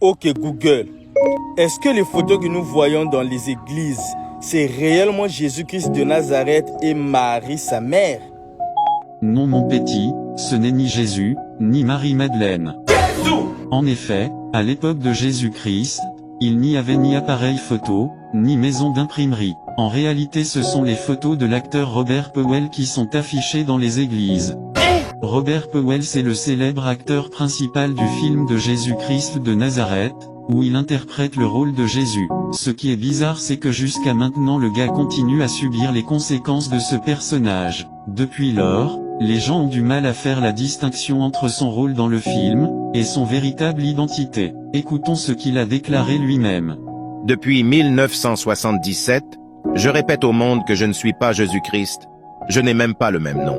Ok Google, est-ce que les photos que nous voyons dans les églises, c'est réellement Jésus-Christ de Nazareth et Marie sa mère? Non mon petit, ce n'est ni Jésus, ni Marie-Madeleine. En effet, à l'époque de Jésus-Christ, il n'y avait ni appareil photo, ni maison d'imprimerie. En réalité ce sont les photos de l'acteur Robert Powell qui sont affichées dans les églises. Robert Powell c'est le célèbre acteur principal du film de Jésus-Christ de Nazareth, où il interprète le rôle de Jésus. Ce qui est bizarre c'est que jusqu'à maintenant le gars continue à subir les conséquences de ce personnage. Depuis lors, les gens ont du mal à faire la distinction entre son rôle dans le film, et son véritable identité. Écoutons ce qu'il a déclaré lui-même. Depuis 1977, je répète au monde que je ne suis pas Jésus-Christ. Je n'ai même pas le même nom.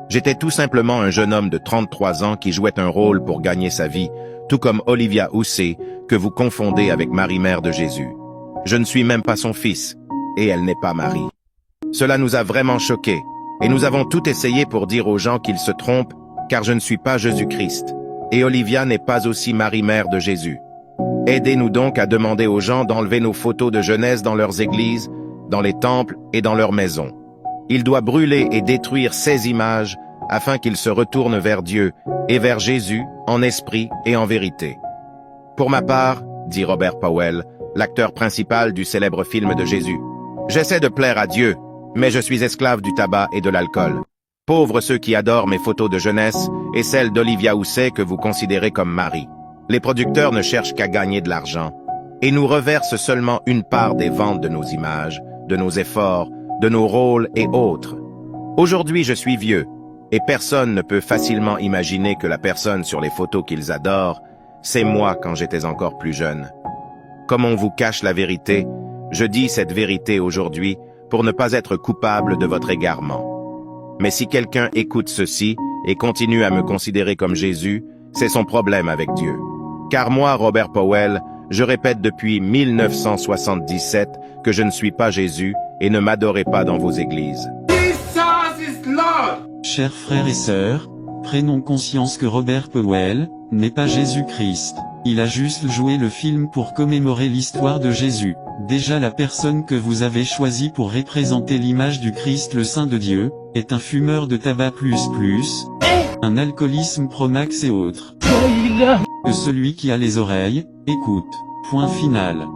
J'étais tout simplement un jeune homme de 33 ans qui jouait un rôle pour gagner sa vie, tout comme Olivia Hussey, que vous confondez avec Marie, mère de Jésus. Je ne suis même pas son fils, et elle n'est pas Marie. Cela nous a vraiment choqués, et nous avons tout essayé pour dire aux gens qu'ils se trompent, car je ne suis pas Jésus-Christ, et Olivia n'est pas aussi Marie, mère de Jésus. Aidez-nous donc à demander aux gens d'enlever nos photos de jeunesse dans leurs églises, dans les temples et dans leurs maisons. Il doit brûler et détruire ces images afin qu'ils se retournent vers Dieu et vers Jésus en esprit et en vérité. Pour ma part, dit Robert Powell, l'acteur principal du célèbre film de Jésus, j'essaie de plaire à Dieu, mais je suis esclave du tabac et de l'alcool. Pauvres ceux qui adorent mes photos de jeunesse et celles d'Olivia Hussey que vous considérez comme Marie. Les producteurs ne cherchent qu'à gagner de l'argent et nous reversent seulement une part des ventes de nos images, de nos efforts, de nos rôles et autres. Aujourd'hui, je suis vieux, et personne ne peut facilement imaginer que la personne sur les photos qu'ils adorent, c'est moi quand j'étais encore plus jeune. Comme on vous cache la vérité, je dis cette vérité aujourd'hui pour ne pas être coupable de votre égarement. Mais si quelqu'un écoute ceci et continue à me considérer comme Jésus, c'est son problème avec Dieu. Car moi, Robert Powell, je répète depuis 1977 que je ne suis pas Jésus et ne m'adorez pas dans vos églises. Chers frères et sœurs, prenons conscience que Robert Powell n'est pas Jésus-Christ. Il a juste joué le film pour commémorer l'histoire de Jésus. Déjà la personne que vous avez choisie pour représenter l'image du Christ le Saint de Dieu, est un fumeur de tabac un alcoolisme pro-max et autres. Que celui qui a les oreilles, écoute. Point final.